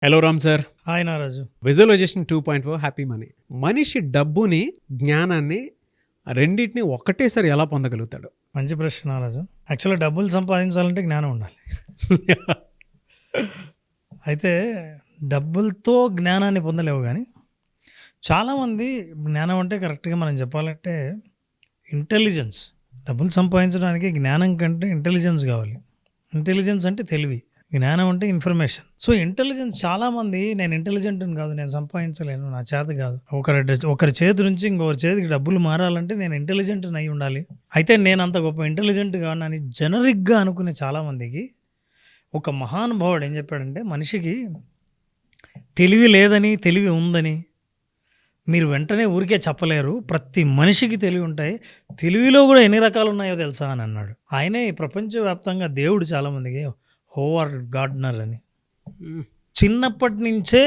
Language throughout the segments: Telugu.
Hello Ram sir. హాయ్ నారాజు. Visualisation 2.4 happy money. మనిషి డబ్బుని, జ్ఞానాన్ని రెండిటిని ఒకటేసారి ఎలా పొందగలుగుతాడు? మంచి ప్రశ్న నారాజు. యాక్చువల్గా డబ్బులు సంపాదించాలంటే జ్ఞానం ఉండాలి. అయితే డబ్బులతో జ్ఞానాన్ని పొందలేవు, కానీ చాలామంది జ్ఞానం అంటే కరెక్ట్గా మనం చెప్పాలంటే ఇంటెలిజెన్స్. డబ్బులు సంపాదించడానికి జ్ఞానం కంటే ఇంటెలిజెన్స్ కావాలి. ఇంటెలిజెన్స్ అంటే తెలివి, జ్ఞానం అంటే ఇన్ఫర్మేషన్. సో ఇంటెలిజెన్స్, చాలామంది నేను ఇంటెలిజెంట్ కాదు, నేను సంపాదించలేను, నా చేత కాదు, ఒకరి చేతి నుంచి ఇంకొకరి చేతికి డబ్బులు మారాలంటే నేను ఇంటెలిజెంట్ అయి ఉండాలి, అయితే నేను అంత గొప్ప ఇంటెలిజెంట్ కానని జనరిక్గా అనుకునే చాలామందికి ఒక మహానుభావుడు ఏం చెప్పాడంటే, మనిషికి తెలివి లేదని తెలివి ఉందని మీరు వెంటనే ఊరికే చెప్పలేరు, ప్రతి మనిషికి తెలివి ఉంటాయి, తెలివిలో కూడా ఎన్ని రకాలు ఉన్నాయో తెలుసా అని అన్నాడు. ఆయనే ప్రపంచవ్యాప్తంగా దేవుడు చాలామందికి హోవార్డ్ గార్డ్నర్ అని. చిన్నప్పటి నుంచే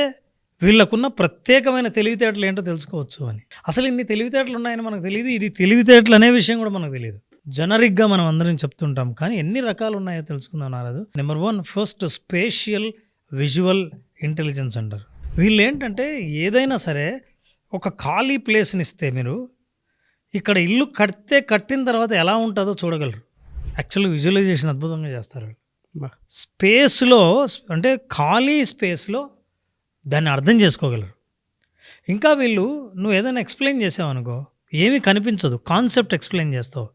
వీళ్ళకున్న ప్రత్యేకమైన తెలివితేటలు ఏంటో తెలుసుకోవచ్చు అని. అసలు ఇన్ని తెలివితేటలు ఉన్నాయని మనకు తెలియదు, ఇది తెలివితేటలు అనే విషయం కూడా మనకు తెలియదు. జనరిక్గా మనం అందరం చెప్తుంటాం, కానీ ఎన్ని రకాలు ఉన్నాయో తెలుసుకుందాం నారాజు. Number 1, first spatial visual intelligence అంటారు. వీళ్ళు ఏంటంటే ఏదైనా సరే ఒక ఖాళీ ప్లేస్ని ఇస్తే, మీరు ఇక్కడ ఇల్లు కట్టిన తర్వాత ఎలా ఉంటుందో చూడగలరు. యాక్చువల్లీ విజువలైజేషన్ అద్భుతంగా చేస్తారు. స్పేస్లో అంటే ఖాళీ స్పేస్లో దాన్ని అర్థం చేసుకోగలరు. ఇంకా వీళ్ళు, నువ్వు ఏదైనా ఎక్స్ప్లెయిన్ చేసావు అనుకో, ఏమీ కనిపించదు, కాన్సెప్ట్ ఎక్స్ప్లెయిన్ చేస్తావు,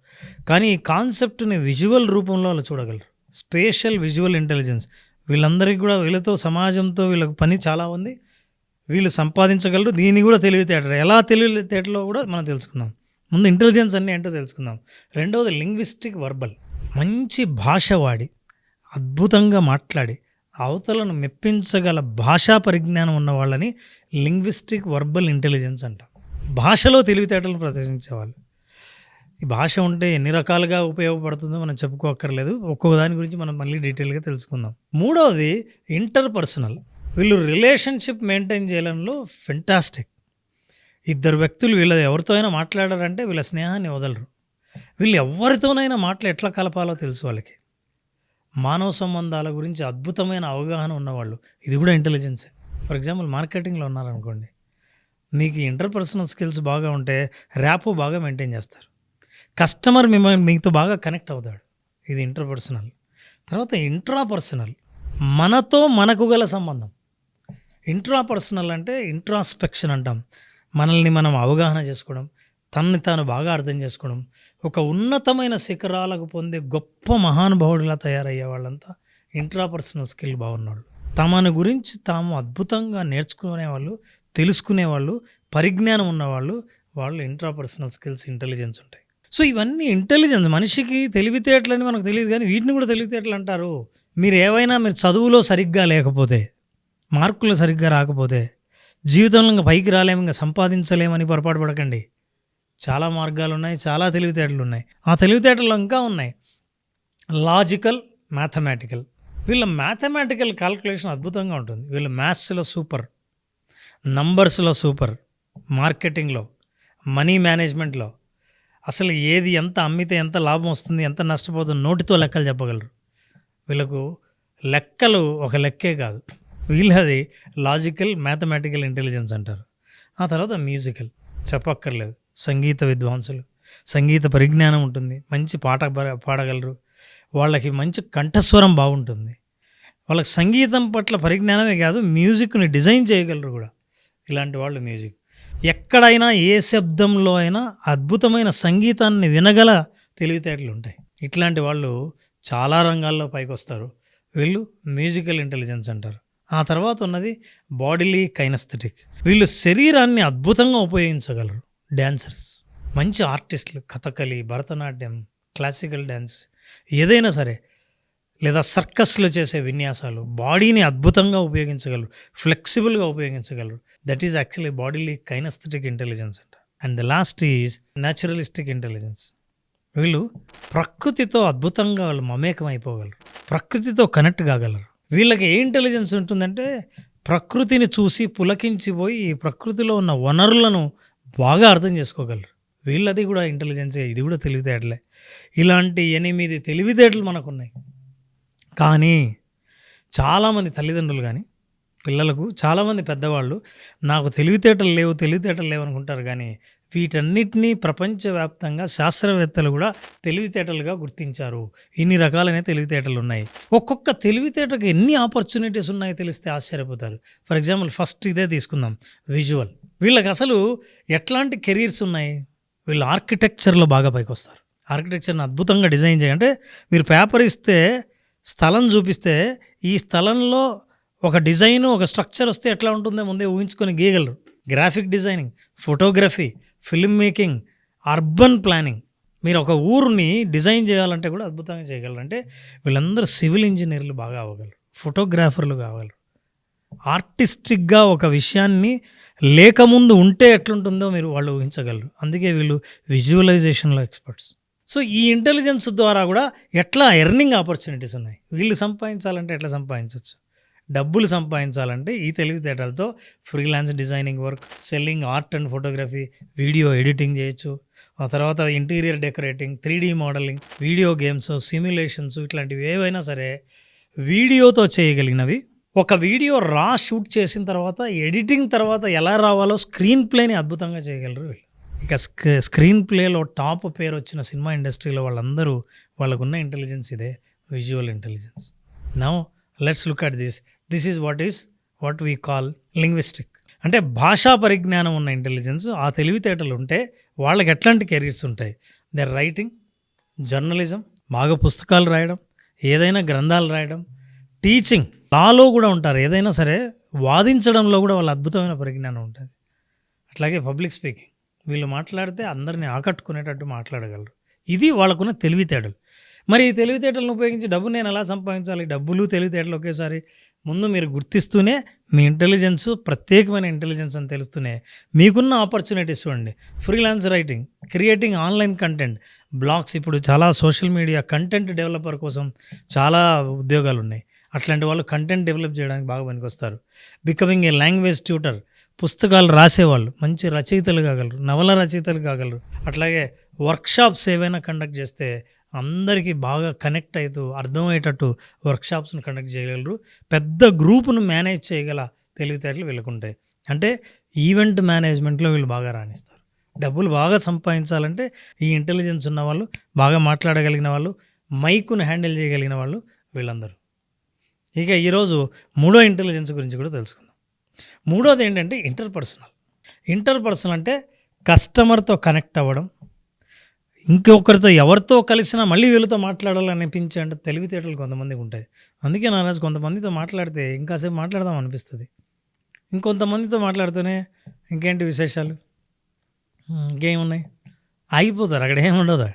కానీ ఈ కాన్సెప్ట్ని విజువల్ రూపంలో వాళ్ళు చూడగలరు. Spatial visual intelligence. వీళ్ళందరికీ కూడా, వీళ్ళతో సమాజంతో వీళ్ళకి పని చాలా ఉంది, వీళ్ళు సంపాదించగలరు. దీన్ని కూడా తెలివితేటలు, ఎలా తెలివితేటలో కూడా మనం తెలుసుకుందాం. ముందు ఇంటెలిజెన్స్ అన్నీ ఏంటో తెలుసుకుందాం. రెండవది లింగ్విస్టిక్ వర్బల్. మంచి భాష వాడి, అద్భుతంగా మాట్లాడి అవతలను మెప్పించగల భాషా పరిజ్ఞానం ఉన్న వాళ్ళని లింగ్విస్టిక్ వర్బల్ ఇంటెలిజెన్స్ అంటాం. భాషలో తెలివితేటలను ప్రదర్శించేవాళ్ళు. ఈ భాష ఉంటే ఎన్ని రకాలుగా ఉపయోగపడుతుందో మనం చెప్పుకోక్కర్లేదు, ఒక్కొక్క దాని గురించి మనం మళ్ళీ డీటెయిల్గా తెలుసుకుందాం. మూడవది ఇంటర్పర్సనల్. వీళ్ళు రిలేషన్షిప్ మెయింటైన్ చేయడంలో ఫెంటాస్టిక్. ఇద్దరు వ్యక్తులు వీళ్ళు ఎవరితో అయినా మాట్లాడారంటే వీళ్ళ స్నేహాన్ని వదలరు. వీళ్ళు ఎవరితోనైనా మాటలు ఎట్లా కలపాలో తెలుసు వాళ్ళకి. మానవ సంబంధాల గురించి అద్భుతమైన అవగాహన ఉన్నవాళ్ళు. ఇది కూడా ఇంటెలిజెన్సే. ఫర్ ఎగ్జాంపుల్ మార్కెటింగ్లో ఉన్నారనుకోండి, మీకు ఇంటర్పర్సనల్ స్కిల్స్ బాగా ఉంటే ర్యాపో బాగా మెయింటైన్ చేస్తారు. కస్టమర్ మీతో బాగా కనెక్ట్ అవుతాడు. ఇది ఇంటర్పర్సనల్. తర్వాత ఇంట్రాపర్సనల్, మనతో మనకు గల సంబంధం. ఇంట్రాపర్సనల్ అంటే ఇంట్రాస్పెక్షన్ అంటాం. మనల్ని మనం అవగాహన చేసుకోవడం, తనని తాను బాగా అర్థం చేసుకోవడం. ఒక ఉన్నతమైన శిఖరాలకు పొందే గొప్ప మహానుభావుడిలా తయారయ్యే వాళ్ళంతా ఇంట్రాపర్సనల్ స్కిల్ బాగున్నాడు. తమను గురించి తాము అద్భుతంగా నేర్చుకునేవాళ్ళు, తెలుసుకునేవాళ్ళు, పరిజ్ఞానం ఉన్నవాళ్ళు, వాళ్ళు ఇంట్రాపర్సనల్ స్కిల్స్, ఇంటెలిజెన్స్ ఉంటాయి. సో ఇవన్నీ ఇంటెలిజెన్స్. మనిషికి తెలివితేటలని మనకు తెలియదు, కానీ వీటిని కూడా తెలివితేటలు అంటారు. మీరు చదువులో సరిగ్గా లేకపోతే, మార్కులు సరిగ్గా రాకపోతే జీవితంలో ఇంకా పైకి రాలేము, ఇంకా సంపాదించలేమని పొరపాటు పడకండి. చాలా మార్గాలు ఉన్నాయి, చాలా తెలివితేటలు ఉన్నాయి. ఆ తెలివితేటలు ఇంకా ఉన్నాయి. Logical, mathematical. వీళ్ళ మ్యాథమెటికల్ క్యాల్కులేషన్ అద్భుతంగా ఉంటుంది. వీళ్ళు మ్యాథ్స్లో సూపర్, నంబర్స్లో సూపర్, మార్కెటింగ్లో, మనీ మేనేజ్మెంట్లో, అసలు ఏది ఎంత అమ్మితే ఎంత లాభం వస్తుంది, ఎంత నష్టపోతుంది నోటితో లెక్కలు చెప్పగలరు. వీళ్ళకు లెక్కలు ఒక లెక్కే కాదు, వీళ్ళది లాజికల్, మ్యాథమెటికల్ ఇంటెలిజెన్స్ అంటారు. ఆ తర్వాత మ్యూజికల్ చెప్పక్కర్లేదు, సంగీత విద్వాంసులు, సంగీత పరిజ్ఞానం ఉంటుంది, మంచి పాట పాడగలరు, వాళ్ళకి మంచి కంఠస్వరం బాగుంటుంది, వాళ్ళకి సంగీతం పట్ల పరిజ్ఞానమే కాదు, మ్యూజిక్ని డిజైన్ చేయగలరు కూడా. ఇలాంటి వాళ్ళు మ్యూజిక్, ఎక్కడైనా ఏ శబ్దంలో అయినా అద్భుతమైన సంగీతాన్ని వినగల తెలివితేటలు ఉంటాయి. ఇట్లాంటి వాళ్ళు చాలా రంగాల్లో పైకి వస్తారు. వీళ్ళు మ్యూజికల్ ఇంటెలిజెన్స్ అంటారు. ఆ తర్వాత ఉన్నది బాడీలీ కైనస్థెటిక్. వీళ్ళు శరీరాన్ని అద్భుతంగా ఉపయోగించగలరు. డ్యాన్సర్స్, మంచి ఆర్టిస్టులు, కథకళి, భరతనాట్యం, క్లాసికల్ డ్యాన్స్, ఏదైనా సరే, లేదా సర్కస్లో చేసే విన్యాసాలు, బాడీని అద్భుతంగా ఉపయోగించగలరు, ఫ్లెక్సిబుల్గా ఉపయోగించగలరు. That is actually bodily kinesthetic intelligence అంట. And the last is naturalistic intelligence. వీళ్ళు ప్రకృతితో అద్భుతంగా వాళ్ళు మమేకం అయిపోగలరు, ప్రకృతితో కనెక్ట్ కాగలరు. వీళ్ళకి ఏ ఇంటెలిజెన్స్ ఉంటుందంటే, ప్రకృతిని చూసి పులకించిపోయి ఈ ప్రకృతిలో ఉన్న వనరులను బాగా అర్థం చేసుకోగలరు. వీళ్ళది కూడా ఇంటెలిజెన్సే, ఇది కూడా తెలివితేటలే. ఇలాంటి 8 తెలివితేటలు మనకున్నాయి. కానీ చాలామంది తల్లిదండ్రులు కానీ పిల్లలకు చాలామంది పెద్దవాళ్ళు నాకు తెలివితేటలు లేవు అనుకుంటారు, కానీ వీటన్నిటినీ ప్రపంచవ్యాప్తంగా శాస్త్రవేత్తలు కూడా తెలివితేటలుగా గుర్తించారు. ఇన్ని రకాలైన తెలివితేటలు ఉన్నాయి. ఒక్కొక్క తెలివితేటకు ఎన్ని ఆపర్చునిటీస్ ఉన్నాయో తెలిస్తే ఆశ్చర్యపోతారు. ఫర్ ఎగ్జాంపుల్ ఫస్ట్ ఇదే తీసుకుందాం, విజువల్. వీళ్ళకి అసలు ఎట్లాంటి కెరీర్స్ ఉన్నాయి? వీళ్ళు ఆర్కిటెక్చర్లో బాగా పైకి వస్తారు. ఆర్కిటెక్చర్ని అద్భుతంగా డిజైన్ చేయాలంటే మీరు పేపర్ ఇస్తే, స్థలం చూపిస్తే, ఈ స్థలంలో ఒక డిజైను, ఒక స్ట్రక్చర్ వస్తే ఎట్లా ఉంటుందో ముందే ఊహించుకొని గీయగలరు. Graphic designing, photography, film making, urban planning. మీరు ఒక ఊరిని డిజైన్ చేయాలంటే కూడా అద్భుతంగా చేయగలరు. అంటే వీళ్ళందరూ సివిల్ ఇంజనీర్లు బాగా అవ్వగలరు, ఫోటోగ్రాఫర్లు కాగలరు. ఆర్టిస్టిక్గా ఒక విషయాన్ని లేకముందు ఉంటే ఎట్లుంటుందో వాళ్ళు ఊహించగలరు. అందుకే వీళ్ళు విజువలైజేషన్లో ఎక్స్పర్ట్స్. సో ఈ ఇంటెలిజెన్స్ ద్వారా కూడా ఎట్లా ఎర్నింగ్ ఆపర్చునిటీస్ ఉన్నాయి. వీళ్ళు సంపాదించాలంటే ఎట్లా సంపాదించవచ్చు? డబ్బులు సంపాదించాలంటే ఈ తెలివితేటలతో freelance designing work, selling art and photography, video editing చేయొచ్చు. ఆ తర్వాత interior decorating, 3D modelling, video games, simulations, ఇట్లాంటివి ఏవైనా సరే వీడియోతో చేయగలిగినవి. ఒక వీడియో షూట్ చేసిన తర్వాత ఎడిటింగ్ తర్వాత ఎలా రావాలో స్క్రీన్ ప్లేని అద్భుతంగా చేయగలరు వీళ్ళు. ఇక స్క్రీన్ ప్లేలో టాప్ పేరు వచ్చిన సినిమా ఇండస్ట్రీలో వాళ్ళందరూ వాళ్ళకున్న ఇంటెలిజెన్స్ ఇదే, visual intelligence. Now let's look at this is what we call linguistic. అంటే భాషా పరిజ్ఞానం ఉన్న ఇంటెలిజెన్స్, ఆ తెలివితేటలు ఉంటే వాళ్ళకి ఎట్లాంటి కెరీర్స్ ఉంటాయి? దర్ రైటింగ్, జర్నలిజం, బాగా పుస్తకాలు రాయడం, ఏదైనా గ్రంథాలు రాయడం, టీచింగ్, లాలో కూడా ఉంటారు. ఏదైనా సరే వాదించడంలో కూడా వాళ్ళ అద్భుతమైన పరిజ్ఞానం ఉంటుంది. అట్లాగే పబ్లిక్ స్పీకింగ్, వీళ్ళు మాట్లాడితే అందరినీ ఆకట్టుకునేటట్టు మాట్లాడగలరు. ఇది వాళ్ళకున్న తెలివితేటలు. మరి ఈ తెలివితేటలను ఉపయోగించి డబ్బు నేను ఎలా సంపాదించాలి? డబ్బులు తెలివితేటలు ఒకేసారి ముందు మీరు గుర్తిస్తూనే మీ ఇంటెలిజెన్స్ ప్రత్యేకమైన ఇంటెలిజెన్స్ అని తెలుస్తూనే మీకున్న ఆపర్చునిటీస్ చూడండి. Freelance writing, creating online content, blogs. ఇప్పుడు చాలా సోషల్ మీడియా కంటెంట్ డెవలపర్ కోసం చాలా ఉద్యోగాలు ఉన్నాయి. అట్లాంటి వాళ్ళు కంటెంట్ డెవలప్ చేయడానికి బాగా పనికొస్తారు. బికమింగ్ ఏ లాంగ్వేజ్ ట్యూటర్, పుస్తకాలు రాసేవాళ్ళు మంచి రచయితలు కాగలరు, నవల రచయితలు కాగలరు. అట్లాగే వర్క్షాప్స్ ఏవైనా కండక్ట్ చేస్తే అందరికీ బాగా కనెక్ట్ అవుతూ అర్థమయ్యేటట్టు వర్క్షాప్స్ని కండక్ట్ చేయగలరు. పెద్ద గ్రూప్ను మేనేజ్ చేయగల తెలివితేటలు వీళ్ళకుంటాయి. అంటే ఈవెంట్ మేనేజ్మెంట్లో వీళ్ళు బాగా రాణిస్తారు. డబ్బులు బాగా సంపాదించాలంటే ఈ ఇంటెలిజెన్స్ ఉన్న వాళ్ళు, బాగా మాట్లాడగలిగిన వాళ్ళు, మైకును హ్యాండిల్ చేయగలిగిన వాళ్ళు వీళ్ళందరూ. ఇక ఈరోజు మూడో ఇంటెలిజెన్స్ గురించి కూడా తెలుసుకుందాం. మూడోది ఏంటంటే ఇంటర్పర్సనల్ అంటే కస్టమర్తో కనెక్ట్ అవ్వడం, ఇంకొకరితో ఎవరితో కలిసినా మళ్ళీ వీళ్ళతో మాట్లాడాలనిపించే అంటే తెలివితేటలు కొంతమందికి ఉంటాయి. అందుకే నా రోజు కొంతమందితో మాట్లాడితే ఇంకాసేపు మాట్లాడదాం అనిపిస్తుంది. ఇంకొంతమందితో మాట్లాడితేనే ఇంకేంటి విశేషాలు, ఇంకేమున్నాయి, ఆగిపోతారు, అక్కడ ఏముండదు.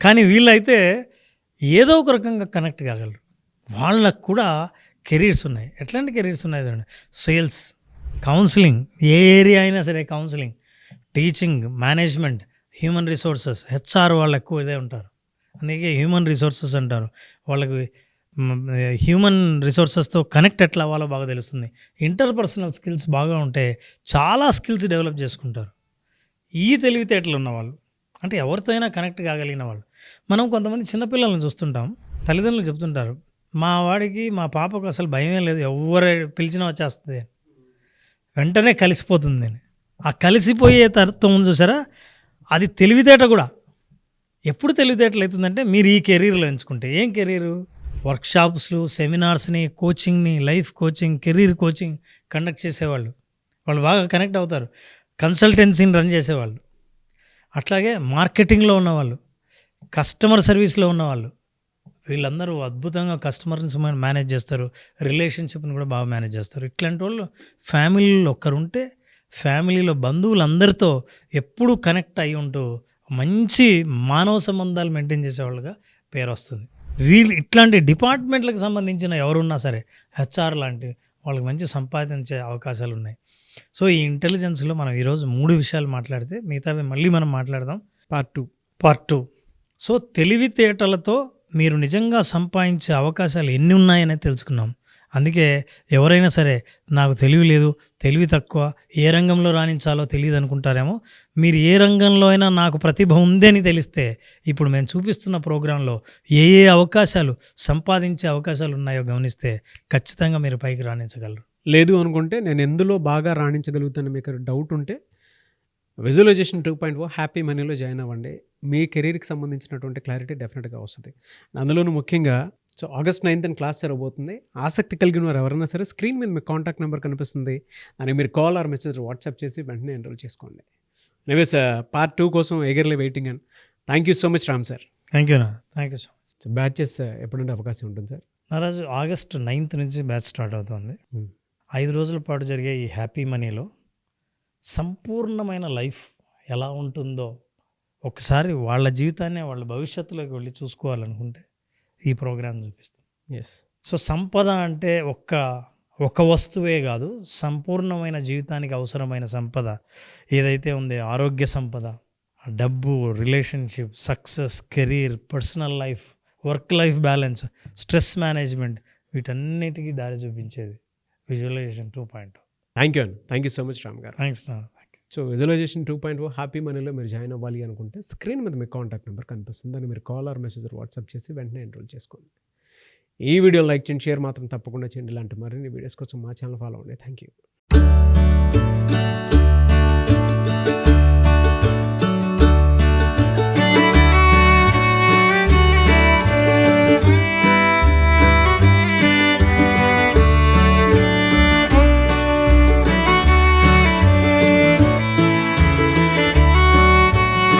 కానీ వీళ్ళైతే ఏదో ఒక రకంగా కనెక్ట్ కాగలరు. వాళ్ళకు కూడా కెరీర్స్ ఉన్నాయి. ఎట్లాంటి కెరీర్స్ ఉన్నాయి చూడండి. సేల్స్, కౌన్సిలింగ్, ఏ ఏరియా అయినా సరే counselling, teaching, management, human resources, HR వాళ్ళు ఎక్కువ ఇదే ఉంటారు. అందుకే హ్యూమన్ రిసోర్సెస్ అంటారు. వాళ్ళకి హ్యూమన్ రిసోర్సెస్తో కనెక్ట్ ఎట్లా అవ్వాలో బాగా తెలుస్తుంది. ఇంటర్పర్సనల్ స్కిల్స్ బాగా ఉంటే చాలా స్కిల్స్ డెవలప్ చేసుకుంటారు. ఈ తెలివితేటలు ఉన్నవాళ్ళు అంటే ఎవరితో అయినా కనెక్ట్ కాగలిగిన వాళ్ళు. మనం కొంతమంది చిన్నపిల్లలను చూస్తుంటాం, తల్లిదండ్రులు చెప్తుంటారు, మా వాడికి మా పాపకు అసలు భయమే లేదు, ఎవరు పిలిచినా వచ్చేస్తుంది, వెంటనే కలిసిపోతుంది అని. ఆ కలిసిపోయే తత్వం ఉంది చూసారా, అది తెలివితేట కూడా. ఎప్పుడు తెలివితేటలు అవుతుందంటే మీరు ఈ కెరీర్లో ఎంచుకుంటే. ఏం కెరీరు? వర్క్షాప్స్లు, సెమినార్స్ని, కోచింగ్ని, life coaching, career coaching conduct చేసేవాళ్ళు, వాళ్ళు బాగా కనెక్ట్ అవుతారు. కన్సల్టెన్సీని రన్ చేసేవాళ్ళు, అట్లాగే మార్కెటింగ్లో ఉన్నవాళ్ళు, కస్టమర్ సర్వీస్లో ఉన్నవాళ్ళు, వీళ్ళందరూ అద్భుతంగా కస్టమర్ని మేనేజ్ చేస్తారు, రిలేషన్షిప్ని కూడా బాగా మేనేజ్ చేస్తారు. ఇట్లాంటి వాళ్ళు ఫ్యామిలీలో ఒక్కరుంటే ఫ్యామిలీలో బంధువులందరితో ఎప్పుడూ కనెక్ట్ అయి ఉంటూ మంచి మానవ సంబంధాలు మెయింటైన్ చేసేవాళ్ళుగా పేరు వస్తుంది. వీళ్ళు ఇట్లాంటి డిపార్ట్మెంట్లకు సంబంధించిన ఎవరున్నా సరే, హెచ్ఆర్ లాంటి వాళ్ళకి మంచి సంపాదించే అవకాశాలు ఉన్నాయి. సో ఈ ఇంటెలిజెన్స్లో మనం ఈరోజు 3 విషయాలు మాట్లాడితే మిగతావి మళ్ళీ మనం మాట్లాడదాం పార్ట్ 2. సో తెలివితేటలతో మీరు నిజంగా సంపాదించే అవకాశాలు ఎన్ని ఉన్నాయనే తెలుసుకున్నాం. అందుకే ఎవరైనా సరే నాకు తెలివి లేదు, తెలివి తక్కువ, ఏ రంగంలో రాణించాలో తెలియదు అనుకుంటారేమో. మీరు ఏ రంగంలో అయినా నాకు ప్రతిభ ఉంది అని తెలిస్తే ఇప్పుడు మేము చూపిస్తున్న ప్రోగ్రాంలో ఏ అవకాశాలు, సంపాదించే అవకాశాలు ఉన్నాయో గమనిస్తే ఖచ్చితంగా మీరు పైకి రాణించగలరు. లేదు అనుకుంటే నేను ఎందులో బాగా రాణించగలుగుతాను మీకు డౌట్ ఉంటే విజువలైజేషన్ 2.0 హ్యాపీ మనీలో జాయిన్ అవ్వండి. మీ కెరీర్కి సంబంధించినటువంటి క్లారిటీ డెఫినెట్గా వస్తుంది. అందులోనూ ముఖ్యంగా ఆగస్ట్ 9th క్లాస్ జరగబోతుంది. ఆసక్తి కలిగిన వారు ఎవరైనా సరే స్క్రీన్ మీద మీ కాంటాక్ట్ నెంబర్ కనిపిస్తుంది, అని మీరు కాల్ ఆర్ మెసేజ్ వాట్సాప్ చేసి వెంటనే ఎన్రోల్ చేసుకోండి. ఎనీవేస్ పార్ట్ 2 కోసం eagerly waiting and thank you so much Ram sir. Thank you thank you so much. Batches ఎప్పుడుండే అవకాశం ఉంటుంది సార్? నారాజు ఆగస్ట్ 9th నుంచి బ్యాచ్ స్టార్ట్ అవుతుంది. 5 రోజుల పాటు జరిగే ఈ హ్యాపీ మనీలో సంపూర్ణమైన లైఫ్ ఎలా ఉంటుందో ఒకసారి వాళ్ళ జీవితాన్ని వాళ్ళ భవిష్యత్తులోకి వెళ్ళి చూసుకోవాలనుకుంటే ఈ ప్రోగ్రాం చూపిస్తుంది. ఎస్. సో సంపద అంటే ఒక వస్తువే కాదు, సంపూర్ణమైన జీవితానికి అవసరమైన సంపద ఏదైతే ఉందో, ఆరోగ్య సంపద, డబ్బు, relationship, success, career, personal life, work life balance, stress management, వీటన్నిటికీ దారి చూపించేది visualisation 2.0. Thank you so much Ram గారు. థ్యాంక్స్. సో విజువలైజేషన్ 2.0 హ్యాపీ మనీలో మీరు జాయిన్ అవ్వాలి అనుకుంటే స్క్రీన్ మీద మీ కాంటాక్ట్ నెంబర్ కనిపిస్తుంది, దాన్ని మీరు కాల్ ఆర్ మెసేజ్ వాట్సాప్ చేసి వెంటనే ఎన్రోల్ చేసుకోండి. ఈ వీడియో లైక్ చేయండి, షేర్ మాత్రం తప్పకుండా చేయండి. ఇలాంటి మరిన్ని వీడియోస్ కోసం మా ఛానల్ ఫాలో అవ్వండి. Thank you.